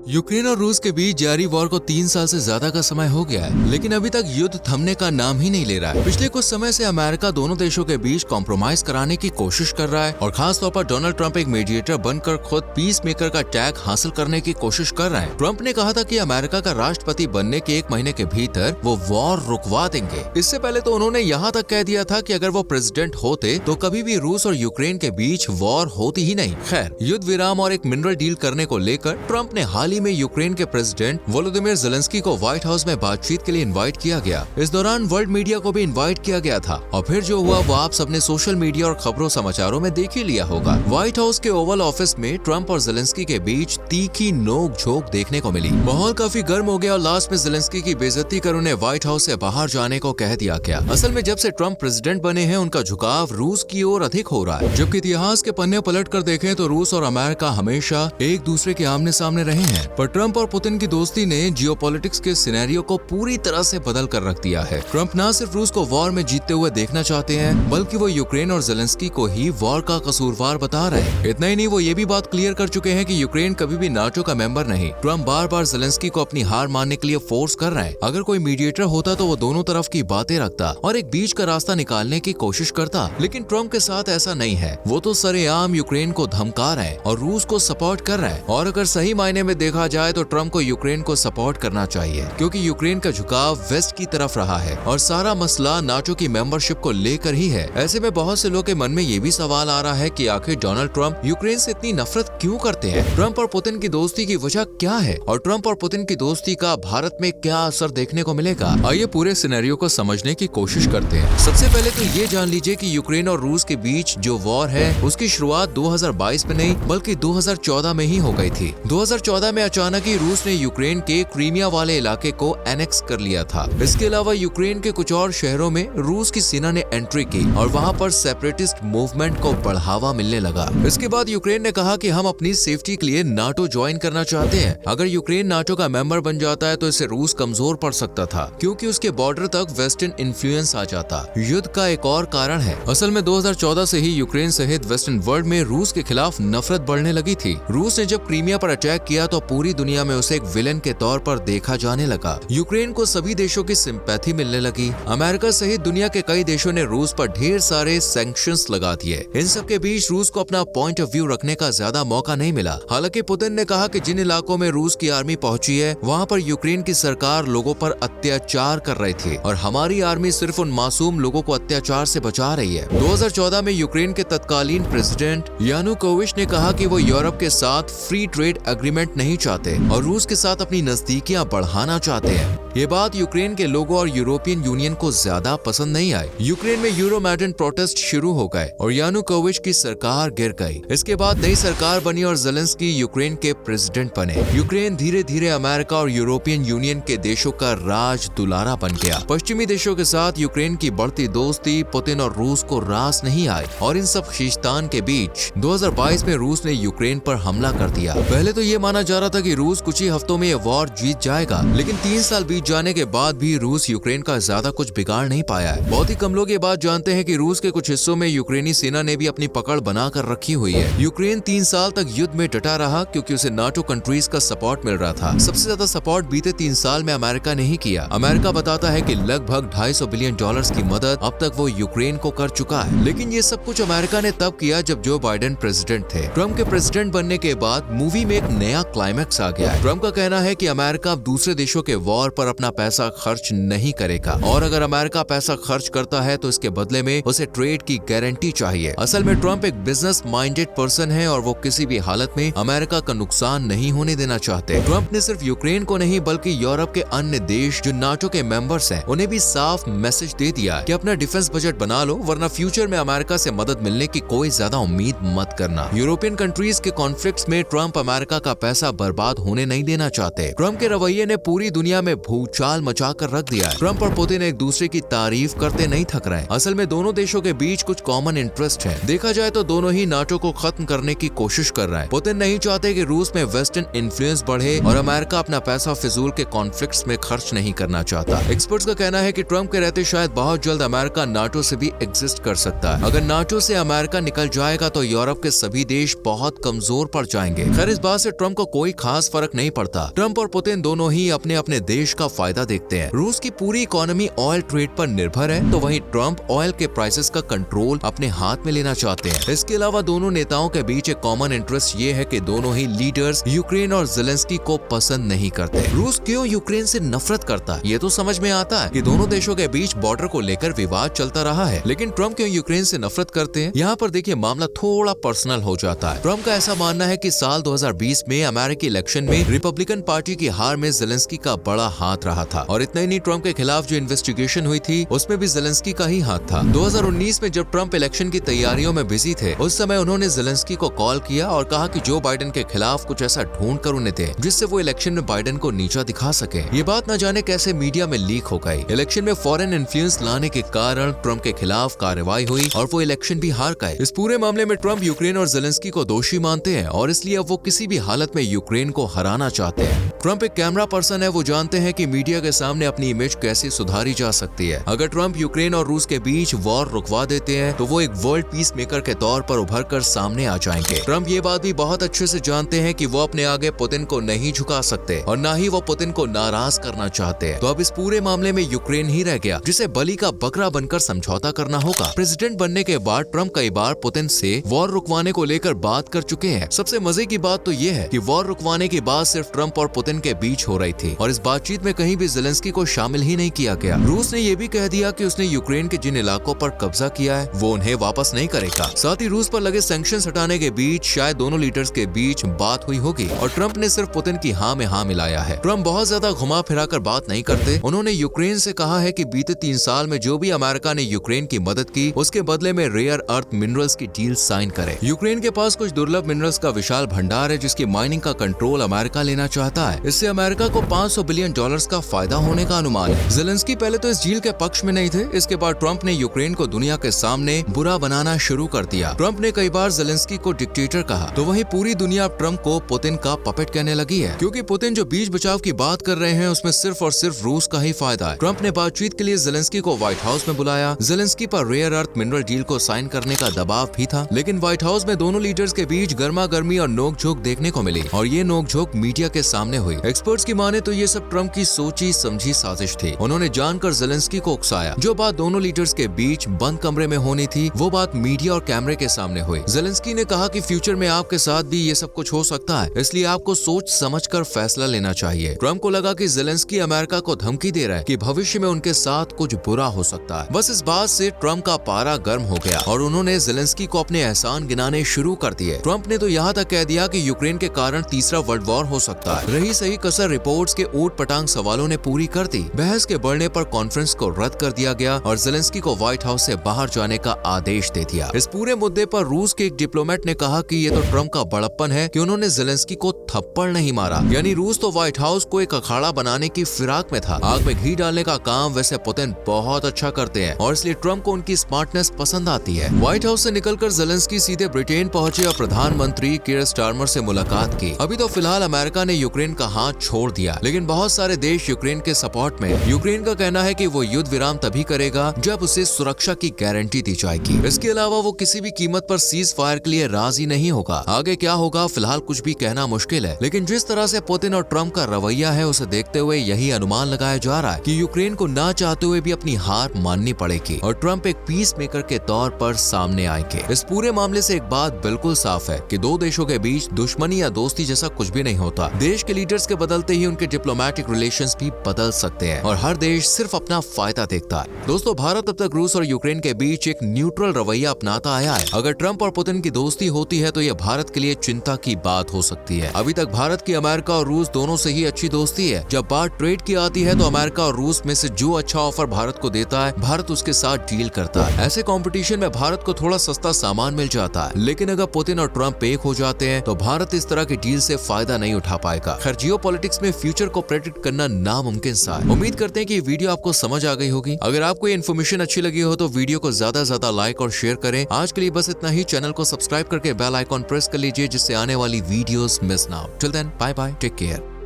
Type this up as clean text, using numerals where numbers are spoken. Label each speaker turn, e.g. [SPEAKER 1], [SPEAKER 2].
[SPEAKER 1] Ukraine और रूस के बीच जारी वॉर को 3 साल से ज्यादा का समय हो गया है, लेकिन अभी तक युद्ध थमने का नाम ही नहीं ले रहा है। पिछले कुछ समय से अमेरिका दोनों देशों के बीच कॉम्प्रोमाइज कराने की कोशिश कर रहा है और खास तौर पर डोनाल्ड ट्रंप एक मीडिएटर बनकर खुद पीस मेकर का टैग हासिल करने की कोशिश कर रहे हैं। ट्रंप ने कहा था कि अमेरिका का राष्ट्रपति बनने के 1 महीने के भीतर वो वॉर रुकवा देंगे। इससे पहले तो उन्होंने यहाँ तक कह दिया था कि अगर वो प्रेसिडेंट होते तो कभी भी रूस और यूक्रेन के बीच वॉर होती ही नहीं। खैर, युद्ध विराम और एक मिनरल डील करने को लेकर ट्रंप ने हाल ही में यूक्रेन के प्रेसिडेंट वोलोदिमीर ज़ेलेंस्की को व्हाइट हाउस में बातचीत के लिए इनवाइट किया गया। इस दौरान वर्ल्ड मीडिया को भी इनवाइट किया गया था और फिर जो हुआ वो आप सबने सोशल मीडिया और खबरों समाचारों में देख ही लिया होगा। व्हाइट हाउस के ओवल ऑफिस में ट्रंप और ज़ेलेंस्की के बीच तीखी नोक झोंक देखने को मिली। माहौल काफी गर्म हो गया और लास्ट में ज़ेलेंस्की की बेइज्जती कर उन्हें व्हाइट हाउस से बाहर जाने को कह दिया गया। असल में जब से ट्रंप प्रेसिडेंट बने हैं उनका झुकाव रूस की ओर अधिक हो रहा है। जबकि इतिहास के पन्ने पलट कर देखें तो रूस और अमेरिका हमेशा एक दूसरे के आमने सामने रहे हैं, पर ट्रंप और पुतिन की दोस्ती ने जियोपॉलिटिक्स के सिनेरियो को पूरी तरह से बदल कर रख दिया है। ट्रंप न सिर्फ रूस को वॉर में जीतते हुए देखना चाहते हैं, बल्कि वो यूक्रेन और ज़ेलेंस्की को ही वॉर का कसूरवार बता रहे हैं। इतना ही नहीं, वो ये भी बात क्लियर कर चुके हैं कि यूक्रेन कभी भी नाटो का मेंबर नहीं। ट्रंप बार बार ज़ेलेंस्की को अपनी हार मानने के लिए फोर्स कर रहे हैं। अगर कोई मीडिएटर होता तो वो दोनों तरफ की बातें रखता और एक बीच का रास्ता निकालने की कोशिश करता, लेकिन ट्रंप के साथ ऐसा नहीं है। वो तो सरेआम यूक्रेन को धमका रहे हैं और रूस को सपोर्ट कर रहे हैं। और अगर सही मायने में देखा जाए तो ट्रंप को यूक्रेन को सपोर्ट करना चाहिए, क्योंकि यूक्रेन का झुकाव वेस्ट की तरफ रहा है और सारा मसला नाटो की मेंबरशिप को लेकर ही है। ऐसे में बहुत से लोगों के मन में ये भी सवाल आ रहा है कि आखिर डोनाल्ड ट्रंप यूक्रेन से इतनी नफरत क्यों करते हैं? ट्रंप और पुतिन की दोस्ती की वजह क्या है और ट्रंप और पुतिन की दोस्ती का भारत में क्या असर देखने को मिलेगा? आइए पूरे सिनेरियो को समझने की कोशिश करते हैं। सबसे पहले तो ये जान लीजिए कि यूक्रेन और रूस के बीच जो वॉर है उसकी शुरुआत 2022 में नहीं बल्कि 2014 में ही हो गई थी। 2014 में अचानक ही रूस ने यूक्रेन के क्रीमिया वाले इलाके को एनेक्स कर लिया था। इसके अलावा यूक्रेन के कुछ और शहरों में रूस की सेना ने एंट्री की और वहां पर सेपरेटिस्ट मूवमेंट को बढ़ावा मिलने लगा। इसके बाद यूक्रेन ने कहा कि हम अपनी सेफ्टी के लिए नाटो ज्वाइन करना चाहते हैं। अगर यूक्रेन नाटो का मेंबर बन जाता है तो इससे रूस कमजोर पड़ सकता था, क्योंकि उसके बॉर्डर तक वेस्टर्न इन्फ्लुएंस आ जाता। युद्ध का एक और कारण है, असल में 2014 से ही यूक्रेन सहित वेस्टर्न वर्ल्ड में रूस के खिलाफ नफरत बढ़ने लगी थी। रूस ने जब क्रीमिया पर अटैक किया तो पूरी दुनिया में उसे एक विलेन के तौर पर देखा जाने लगा। यूक्रेन को सभी देशों की सिंपैथी मिलने लगी। अमेरिका सहित दुनिया के कई देशों ने रूस पर ढेर सारे सैंक्शंस लगा दिए। इन सब के बीच रूस को अपना पॉइंट ऑफ व्यू रखने का ज्यादा मौका नहीं मिला। हालांकि पुतिन ने कहा कि जिन इलाकों में रूस की आर्मी पहुंची है वहां पर यूक्रेन की सरकार लोगों पर अत्याचार कर रही थी और हमारी आर्मी सिर्फ उन मासूम लोगों को अत्याचार से बचा रही है। 2014 में यूक्रेन के तत्कालीन प्रेसिडेंट यानुकोविच ने कहा कि वो यूरोप के साथ फ्री ट्रेड एग्रीमेंट नहीं चाहते और रूस के साथ अपनी नजदीकियां बढ़ाना चाहते हैं। ये बात यूक्रेन के लोगों और यूरोपियन यूनियन को ज्यादा पसंद नहीं आई। यूक्रेन में यूरोमैडन प्रोटेस्ट शुरू हो गए और यानुकोविच की सरकार गिर गई। इसके बाद नई सरकार बनी और ज़ेलेंस्की यूक्रेन के प्रेसिडेंट बने। यूक्रेन धीरे धीरे अमेरिका और यूरोपियन यूनियन के देशों का राज दुलारा बन गया। पश्चिमी देशों के साथ यूक्रेन की बढ़ती दोस्ती पुतिन और रूस को रास नहीं आई और इन सब खींचतान के बीच 2022 में रूस ने यूक्रेन पर हमला कर दिया। पहले तो ये माना जा रहा था कि रूस कुछ ही हफ्तों में ये वॉर जीत जाएगा, लेकिन 3 साल बीत जाने के बाद भी रूस यूक्रेन का ज्यादा कुछ बिगाड़ नहीं पाया है। बहुत ही कम लोग ये बात जानते हैं कि रूस के कुछ हिस्सों में यूक्रेनी सेना ने भी अपनी पकड़ बना कर रखी हुई है। यूक्रेन 3 साल तक युद्ध में डटा रहा क्योंकि उसे नाटो कंट्रीज का सपोर्ट मिल रहा था। सबसे ज्यादा सपोर्ट बीते 3 साल में अमेरिका ने ही किया। अमेरिका बताता है कि लगभग $250 बिलियन की मदद अब तक वो यूक्रेन को कर चुका है। लेकिन ये सब कुछ अमेरिका ने तब किया जब जो बाइडेन प्रेसिडेंट थे। ट्रंप के प्रेसिडेंट बनने के बाद मूवी में एक नया क्लाइमैक्स आ गया है। ट्रंप का कहना है कि अमेरिका अब दूसरे देशों के वॉर पर अपना पैसा खर्च नहीं करेगा और अगर अमेरिका पैसा खर्च करता है तो इसके बदले में उसे ट्रेड की गारंटी चाहिए। असल में ट्रंप एक बिजनेस माइंडेड पर्सन है और वो किसी भी हालत में अमेरिका का नुकसान नहीं होने देना चाहते। ट्रंप ने सिर्फ यूक्रेन को नहीं बल्कि यूरोप के अन्य देश जो नाटो के मेंबर्स हैं उन्हें भी साफ मैसेज दे दिया कि अपना डिफेंस बजट बना लो, वरना फ्यूचर में अमेरिका से मदद मिलने की कोई ज्यादा उम्मीद मत करना। यूरोपियन कंट्रीज के कॉन्फ्लिक्ट्स में ट्रंप अमेरिका का पैसा बर्बाद होने नहीं देना चाहते। ट्रंप के रवैये ने पूरी दुनिया में भूचाल मचा कर रख दिया है। ट्रम्प और पुतिन एक दूसरे की तारीफ करते नहीं थक रहे। असल में दोनों देशों के बीच कुछ कॉमन इंटरेस्ट है। देखा जाए तो दोनों ही नाटो को खत्म करने की कोशिश कर रहे हैं। पुतिन नहीं चाहते कि रूस में वेस्टर्न इन्फ्लुएंस बढ़े और अमेरिका अपना पैसा फिजूल के कॉन्फ्लिक्ट्स में खर्च नहीं करना चाहता। एक्सपर्ट्स का कहना है कि ट्रम्प के रहते शायद बहुत जल्द अमेरिका नाटो से भी एग्जिस्ट कर सकता है। अगर नाटो से अमेरिका निकल जाएगा तो यूरोप के सभी देश बहुत कमजोर पड़ जाएंगे। खैर इस बात से ट्रम्प को कोई खास फर्क नहीं पड़ता। ट्रम्प और पुतिन दोनों ही अपने अपने देश का फायदा देखते हैं। रूस की पूरी इकोनॉमी ऑयल ट्रेड पर निर्भर है, तो वहीं ट्रम्प ऑयल के प्राइसेस का कंट्रोल अपने हाथ में लेना चाहते हैं। इसके अलावा दोनों नेताओं के बीच एक कॉमन इंटरेस्ट ये है कि दोनों ही लीडर्स यूक्रेन और ज़ेलेंस्की को पसंद नहीं करते। रूस क्यों यूक्रेन से नफरत करता है ये तो समझ में आता है कि दोनों देशों के बीच बॉर्डर को लेकर विवाद चलता रहा है, लेकिन ट्रम्प क्यों यूक्रेन से नफरत करते हैं? यहाँ पर देखिए मामला थोड़ा पर्सनल हो जाता है। ट्रम्प का ऐसा मानना है कि साल 2020 में अमेरिकी इलेक्शन में रिपब्लिकन पार्टी की हार में ज़ेलेंस्की का बड़ा हाथ रहा था। और इतना ही नहीं, ट्रम्प के खिलाफ जो इन्वेस्टिगेशन हुई थी उसमें भी ज़ेलेंस्की का ही हाथ था। 2019 में जब ट्रम्प इलेक्शन की तैयारियों में बिजी थे, उस समय उन्होंने ज़ेलेंस्की को कॉल किया और कहा कि जो बाइडेन के खिलाफ कुछ ऐसा ढूंढ कर उन्हें दे जिससे वो इलेक्शन में बाइडेन को नीचा दिखा सके। ये बात न जाने कैसे मीडिया में लीक हो गई। इलेक्शन में फॉरेन इन्फ्लुएंस लाने के कारण ट्रम्प के खिलाफ कार्रवाई हुई और वो इलेक्शन भी हार गए। इस पूरे मामले में ट्रम्प यूक्रेन और ज़ेलेंस्की को दोषी मानते हैं और इसलिए अब वो किसी भी हालत में यूक्रेन को हराना चाहते हैं। ट्रम्प एक कैमरा पर्सन है, वो जानते हैं कि मीडिया के सामने अपनी इमेज कैसे सुधारी जा सकती है। अगर ट्रम्प यूक्रेन और रूस के बीच वॉर रुकवा देते हैं तो वो एक वर्ल्ड पीस मेकर के तौर पर उभर कर सामने आ जाएंगे। ट्रम्प ये बात भी बहुत अच्छे से जानते हैं कि वो अपने आगे पुतिन को नहीं झुका सकते और न ही वो पुतिन को नाराज करना चाहते हैं। तो अब इस पूरे मामले में यूक्रेन ही रह गया जिसे बलि का बकरा बनकर समझौता करना होगा। प्रेसिडेंट बनने के बाद ट्रम्प कई बार पुतिन से वॉर रुकवाने को लेकर बात कर चुके हैं। सबसे मजे की बात तो ये है कि वॉर रुकवाने की बात सिर्फ ट्रम्प और पुतिन के बीच हो रही थी और इस बातचीत में कहीं भी ज़ेलेंस्की को शामिल ही नहीं किया गया। रूस ने ये भी कह दिया कि उसने यूक्रेन के जिन इलाकों पर कब्जा किया है वो उन्हें वापस नहीं करेगा। साथ ही रूस पर लगे सैंक्शंस हटाने के बीच शायद दोनों लीडर्स के बीच बात हुई होगी और ट्रम्प ने सिर्फ पुतिन की हाँ में हाँ मिलाया है। ट्रम्प बहुत ज्यादा घुमा फिरा कर बात नहीं करते। उन्होंने यूक्रेन से कहा है कि बीते 3 साल में जो भी अमेरिका ने यूक्रेन की मदद की उसके बदले में रेयर अर्थ मिनरल्स की डील साइन करे। यूक्रेन के पास कुछ दुर्लभ मिनरल्स का विशाल भंडार है जिसकी माइनिंग का कंट्रोल अमेरिका लेना चाहता है। इससे अमेरिका को $500 बिलियन का फायदा होने का अनुमान है। ज़ेलेंस्की पहले तो इस डील के पक्ष में नहीं थे। इसके बाद ट्रम्प ने यूक्रेन को दुनिया के सामने बुरा बनाना शुरू कर दिया। ट्रम्प ने कई बार ज़ेलेंस्की को डिक्टेटर कहा, तो वहीं पूरी दुनिया अब ट्रम्प को पुतिन का पपेट कहने लगी है, क्योंकि पुतिन जो बीच बचाव की बात कर रहे हैं उसमें सिर्फ और सिर्फ रूस का ही फायदा है। ट्रम्प ने बातचीत के लिए ज़ेलेंस्की को व्हाइट हाउस में बुलाया। ज़ेलेंस्की पर रेयर अर्थ मिनरल डील को साइन करने का दबाव भी था, लेकिन व्हाइट हाउस में दोनों लीडर्स के बीच गर्मा गर्मी और नोकझोंक देखने को मिली और ये नोकझोंक मीडिया के सामने हुई। एक्सपर्ट्स की माने तो ये सब ट्रम्प की सोची समझी साजिश थी। उन्होंने जानकर ज़ेलेंस्की को उकसाया। जो बात दोनों लीडर्स के बीच बंद कमरे में होनी थी वो बात मीडिया और कैमरे के सामने हुई। ज़ेलेंस्की ने कहा कि फ्यूचर में आपके साथ भी ये सब कुछ हो सकता है, इसलिए आपको सोच समझकर फैसला लेना चाहिए। ट्रम्प को लगा कि ज़ेलेंस्की अमेरिका को धमकी दे रहा है कि भविष्य में उनके साथ कुछ बुरा हो सकता है। बस इस बात से ट्रम्प का पारा गर्म हो गया और उन्होंने ज़ेलेंस्की को अपने एहसान गिनाने शुरू कर दिए। ट्रम्प ने तो यहाँ तक कह दिया कि यूक्रेन के कारण तीसरा वर्ल्ड वॉर हो सकता है। रही सही कसर रिपोर्ट्स के ऊट पटांग सवालों ने पूरी कर दी। बहस के बढ़ने पर कॉन्फ्रेंस को रद्द कर दिया गया और ज़ेलेंस्की को व्हाइट हाउस से बाहर जाने का आदेश दे दिया। इस पूरे मुद्दे पर रूस के एक डिप्लोमेट ने कहा कि ये तो ट्रम्प का बड़प्पन है कि उन्होंने ज़ेलेंस्की को थप्पड़ नहीं मारा। यानी रूस तो व्हाइट हाउस को एक अखाड़ा बनाने की फिराक में था। आग में घी डालने का काम वैसे पुतिन बहुत अच्छा करते हैं और इसलिए ट्रम्प को उनकी स्मार्टनेस पसंद आती है। व्हाइट हाउस से निकलकर ज़ेलेंस्की सीधे ब्रिटेन पहुंचे और प्रधानमंत्री कीर स्टारमर से मुलाकात की। अभी तो फिलहाल अमेरिका ने यूक्रेन का हाथ छोड़ दिया, लेकिन बहुत सारे देश यूक्रेन के सपोर्ट में। यूक्रेन का कहना है कि वो युद्ध विराम तभी करेगा जब उसे सुरक्षा की गारंटी दी जाएगी। इसके अलावा वो किसी भी कीमत पर सीज फायर के लिए राजी नहीं होगा। आगे क्या होगा फिलहाल कुछ भी कहना मुश्किल है, लेकिन जिस तरह से पुतिन और ट्रम्प का रवैया है उसे देखते हुए यही अनुमान लगाया जा रहा है कि यूक्रेन को ना चाहते हुए भी अपनी हार माननी पड़ेगी और ट्रम्प एक पीस मेकर के तौर पर सामने आएंगे। इस पूरे मामले से एक बात बिल्कुल साफ है कि दो देशों के बीच दुश्मनी या दोस्ती जैसा कुछ भी नहीं होता। देश के लीडर्स के बदलते ही उनके डिप्लोमेटिक रिलेशंस भी बदल सकते हैं और हर देश सिर्फ अपना फायदा देखता है। दोस्तों, भारत अब तक रूस और यूक्रेन के बीच एक न्यूट्रल रवैया अपनाता आया है। अगर ट्रम्प और पुतिन की दोस्ती होती है तो यह भारत के लिए चिंता की बात हो सकती है। अभी तक भारत की अमेरिका और रूस दोनों से ही अच्छी दोस्ती है। जब बात ट्रेड की आती है तो अमेरिका और रूस में से जो अच्छा ऑफर भारत को देता है भारत उसके साथ डील करता है। ऐसे कंपटीशन में भारत को थोड़ा सस्ता सामान मिल जाता है, लेकिन अगर पुतिन और ट्रम्प एक हो जाते हैं तो भारत इस तरह की डील से फायदा नहीं उठा पाएगा। खैर, जियोपॉलिटिक्स में फ्यूचर को प्रेडिक्ट करना नामुमकिन सा है। उम्मीद करते हैं कि ये वीडियो आपको समझ आ गई होगी। अगर आपको ये इन्फॉर्मेशन अच्छी लगी हो तो वीडियो को ज्यादा लाइक और शेयर करें। आज के लिए बस इतना ही। चैनल को सब्सक्राइब करके बेल आइकॉन प्रेस कर लीजिए जिससे आने वाली वीडियोस मिस ना हो। Till then bye bye, take care.